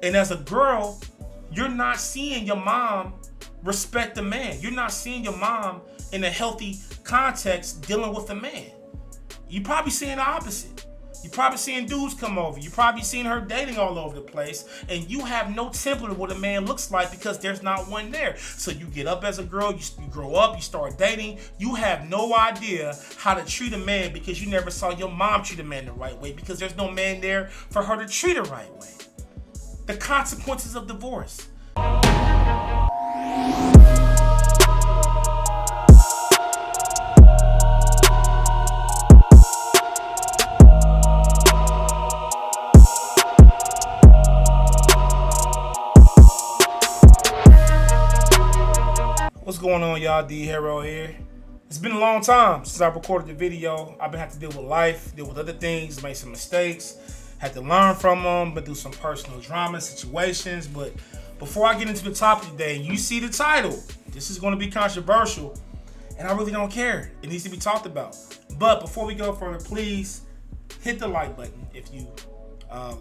And as a girl, you're not seeing your mom respect the man. You're not seeing your mom in a healthy context dealing with a man. You're probably seeing the opposite. You're probably seeing dudes come over. You're probably seeing her dating all over the place. And you have no template of what a man looks like because there's not one there. So you get up as a girl, you grow up, you start dating. You have no idea how to treat a man because you never saw your mom treat a man the right way because there's no man there for her to treat the right way. The consequences of divorce. What's going on, y'all? DHERO here. It's been a long time since I recorded the video. I've been having to deal with life, deal with other things, made some mistakes, had to learn from them, been through some personal drama situations. But before I get into the topic today, you see the title. This is going to be controversial, and I really don't care. It needs to be talked about. But before we go further, please hit the like button if you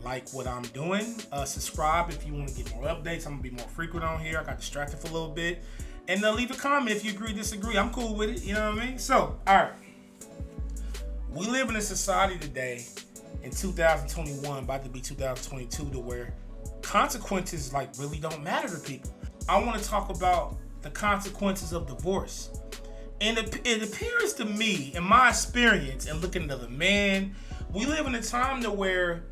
like what I'm doing. Subscribe if you want to get more updates. I'm going to be more frequent on here. I got distracted for a little bit. And leave a comment if you agree, disagree. I'm cool with it, you know what I mean? So, all right. We live in a society today in 2021, about to be 2022, to where consequences really don't matter to people. I want to talk about the consequences of divorce. And it appears to me, in my experience and looking at the man, we live in a time to where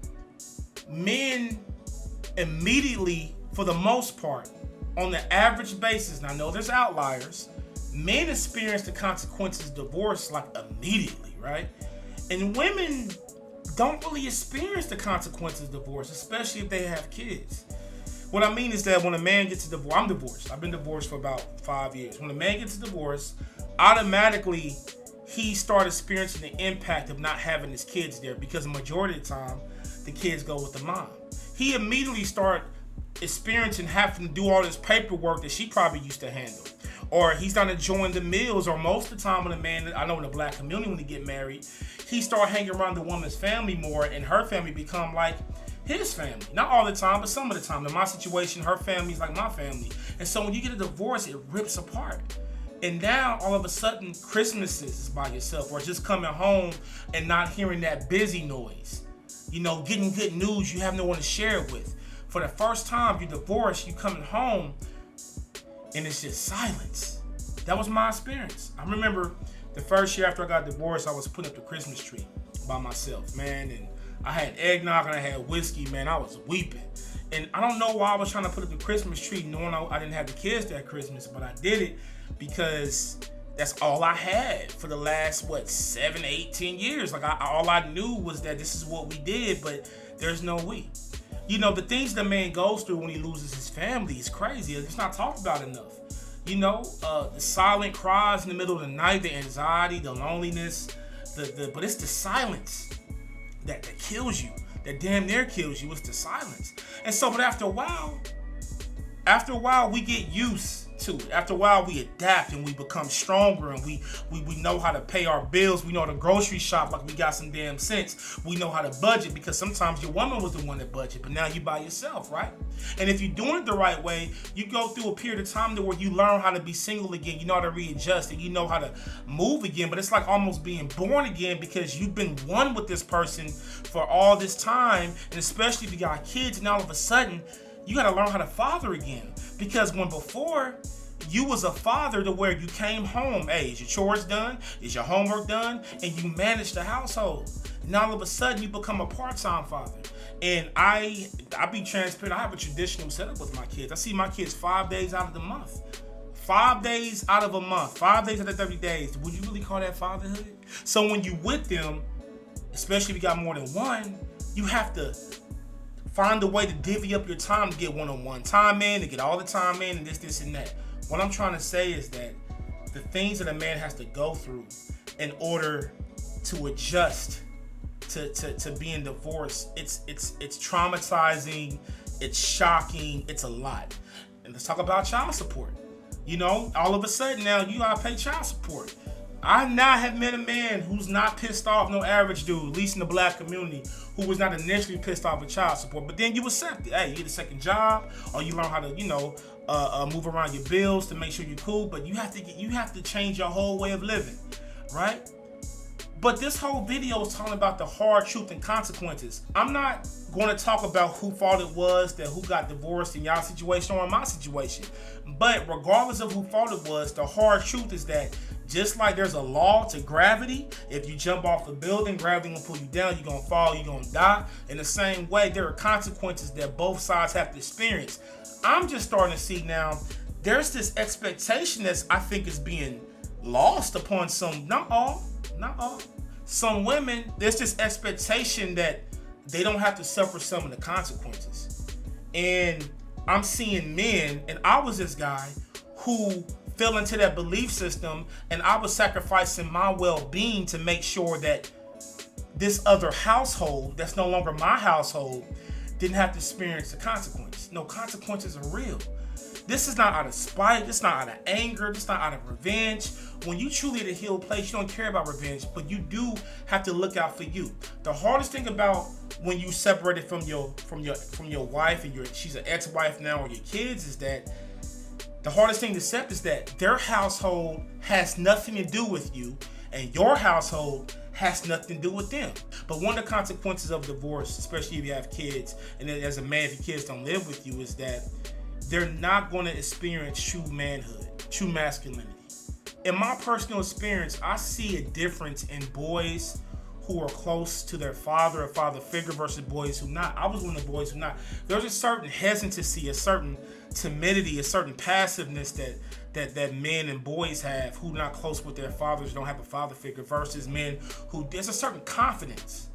men immediately, for the most part, on the average basis, and I know there's outliers, men experience the consequences of divorce immediately, right? And women don't really experience the consequences of divorce, especially if they have kids. What I mean is that when a man gets a divorce, I'm divorced. I've been divorced for about 5 years. When a man gets a divorce, automatically he starts experiencing the impact of not having his kids there because the majority of the time, the kids go with the mom. He immediately starts experiencing having to do all this paperwork that she probably used to handle, or he's not enjoying the meals, or most of the time when a man, I know in the black community, when they get married, he start hanging around the woman's family more, and her family become like his family. Not all the time, but some of the time. In my situation, her family's like my family. And so when you get a divorce, it rips apart. And now all of a sudden Christmases is by yourself, or just coming home and not hearing that busy noise, getting good news you have no one to share it with. For the first time, you divorced, you coming home, and it's just silence. That was my experience. I remember the first year after I got divorced, I was putting up the Christmas tree by myself, man. And I had eggnog and I had whiskey, man. I was weeping. And I don't know why I was trying to put up the Christmas tree knowing I didn't have the kids that Christmas, but I did it because that's all I had for the last, 7, 8, 10 years. All I knew was that this is what we did, but there's no we. The things the man goes through when he loses his family is crazy. It's not talked about enough. The silent cries in the middle of the night, the anxiety, the loneliness, but it's the silence that kills you, that damn near kills you. It's the silence. And so, but after a while, we get used to it. After a while, we adapt and we become stronger, and we know how to pay our bills. We know how to grocery shop like we got some damn sense. We know how to budget because sometimes your woman was the one that budget, but now you by yourself, right? And if you're doing it the right way, you go through a period of time to where you learn how to be single again. You know how to readjust, and you know how to move again. But it's like almost being born again because you've been one with this person for all this time, and especially if you got kids, and all of a sudden, you got to learn how to father again. Because when before, you was a father to where you came home, hey, is your chores done? Is your homework done? And you managed the household. Now all of a sudden, you become a part-time father. And I be transparent. I have a traditional setup with my kids. I see my kids 5 days out of the month. 5 days out of a month. 5 days out of 30 days. Would you really call that fatherhood? So when you with them, especially if you got more than one, you have to find a way to divvy up your time to get one-on-one time in, to get all the time in, and this, and that. What I'm trying to say is that the things that a man has to go through in order to adjust to being divorced, it's traumatizing, it's shocking, it's a lot. And let's talk about child support. All of a sudden now you gotta pay child support. I now have met a man who's not pissed off no average dude, at least in the black community, who was not initially pissed off with child support. But then you accept it. Hey, you get a second job, or you learn how to, move around your bills to make sure you're cool. But you have to change your whole way of living, right? But this whole video is talking about the hard truth and consequences. I'm not going to talk about who fault it was that who got divorced in y'all situation or in my situation. But regardless of who fault it was, the hard truth is that just like there's a law to gravity, if you jump off a building, gravity gonna pull you down, you're gonna fall, you're gonna die. In the same way, there are consequences that both sides have to experience. I'm just starting to see now, there's this expectation that I think is being lost upon some, not all, some women. There's this expectation that they don't have to suffer some of the consequences. And I'm seeing men, and I was this guy who fell into that belief system, and I was sacrificing my well-being to make sure that this other household that's no longer my household didn't have to experience the consequences. No, consequences are real. This is not out of spite, this is not out of anger, this is not out of revenge. When you truly at a healed place, you don't care about revenge, but you do have to look out for you. The hardest thing about when you separated from your wife and she's an ex-wife now, or your kids, is that the hardest thing to accept is that their household has nothing to do with you, and your household has nothing to do with them. But one of the consequences of divorce, especially if you have kids, and then as a man, if your kids don't live with you, is that they're not going to experience true manhood, true masculinity. In my personal experience, I see a difference in boys who are close to their father or father figure versus boys who not. I was one of the boys who not. There's a certain hesitancy, a certain timidity, a certain passiveness that men and boys have who not close with their fathers, don't have a father figure, versus men who, there's a certain confidence,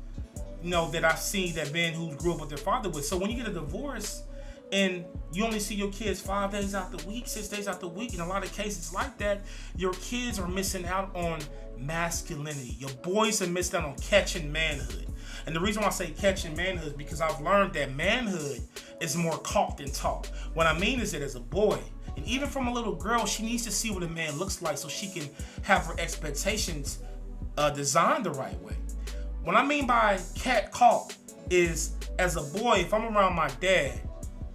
that I've seen that men who grew up with their father with. So when you get a divorce and you only see your kids 5 days out the week, 6 days out the week, in a lot of cases like that, your kids are missing out on masculinity. Your boys are missing out on catching manhood. And the reason why I say catching manhood is because I've learned that manhood is more caught than taught. What I mean is that as a boy, and even from a little girl, she needs to see what a man looks like so she can have her expectations designed the right way. What I mean by caught is, as a boy, if I'm around my dad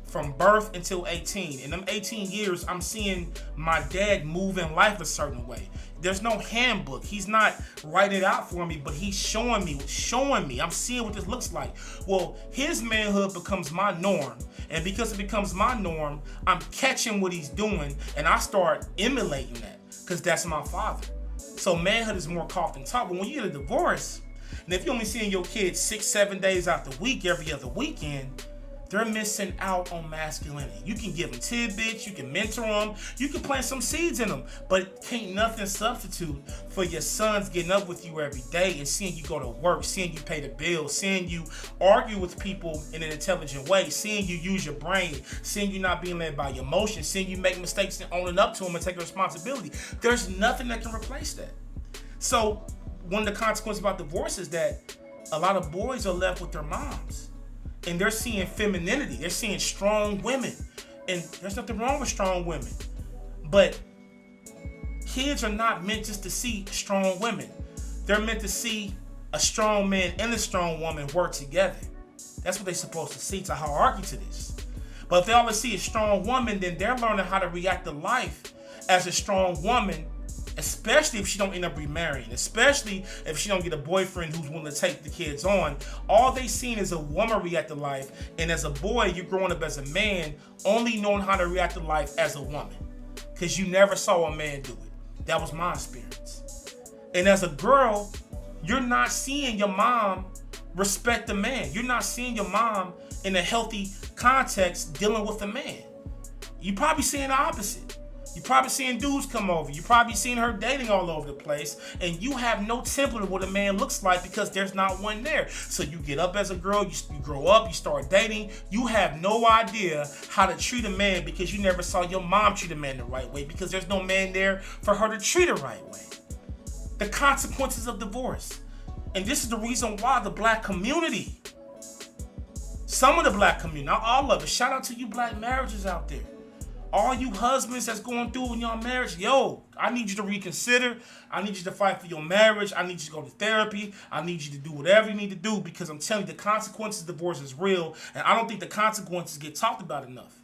from birth until 18, in them 18 years, I'm seeing my dad move in life a certain way. There's no handbook. He's not writing it out for me, but he's showing me. I'm seeing what this looks like. Well, his manhood becomes my norm. And because it becomes my norm, I'm catching what he's doing, and I start emulating that because that's my father. So manhood is more caught than taught. But when you get a divorce, and if you're only seeing your kids 6-7 days out the week, every other weekend, they're missing out on masculinity. You can give them tidbits, you can mentor them, you can plant some seeds in them, but can't nothing substitute for your sons getting up with you every day and seeing you go to work, seeing you pay the bills, seeing you argue with people in an intelligent way, seeing you use your brain, seeing you not being led by your emotions, seeing you make mistakes and owning up to them and taking responsibility. There's nothing that can replace that. So one of the consequences about divorce is that a lot of boys are left with their moms. And they're seeing femininity. They're seeing strong women. And there's nothing wrong with strong women. But kids are not meant just to see strong women. They're meant to see a strong man and a strong woman work together. That's what they're supposed to see. It's a hierarchy to this. But if they always see a strong woman, then they're learning how to react to life as a strong woman, especially if she don't end up remarrying, especially if she don't get a boyfriend who's willing to take the kids on. All they seen is a woman react to life, and as a boy, you're growing up as a man, only knowing how to react to life as a woman, because you never saw a man do it. That was my experience. And as a girl, you're not seeing your mom respect a man. You're not seeing your mom in a healthy context dealing with a man. You're probably seeing the opposite. You're probably seeing dudes come over. You're probably seeing her dating all over the place. And you have no template of what a man looks like because there's not one there. So you get up as a girl, you grow up, you start dating. You have no idea how to treat a man because you never saw your mom treat a man the right way because there's no man there for her to treat the right way. The consequences of divorce. And this is the reason why the black community, some of the black community, not all of it, shout out to you black marriages out there, All you husbands that's going through in your marriage, yo, I need you to reconsider. I need you to fight for your marriage. I need you to go to therapy. I need you to do whatever you need to do, because I'm telling you, the consequences of divorce is real, and I don't think the consequences get talked about enough.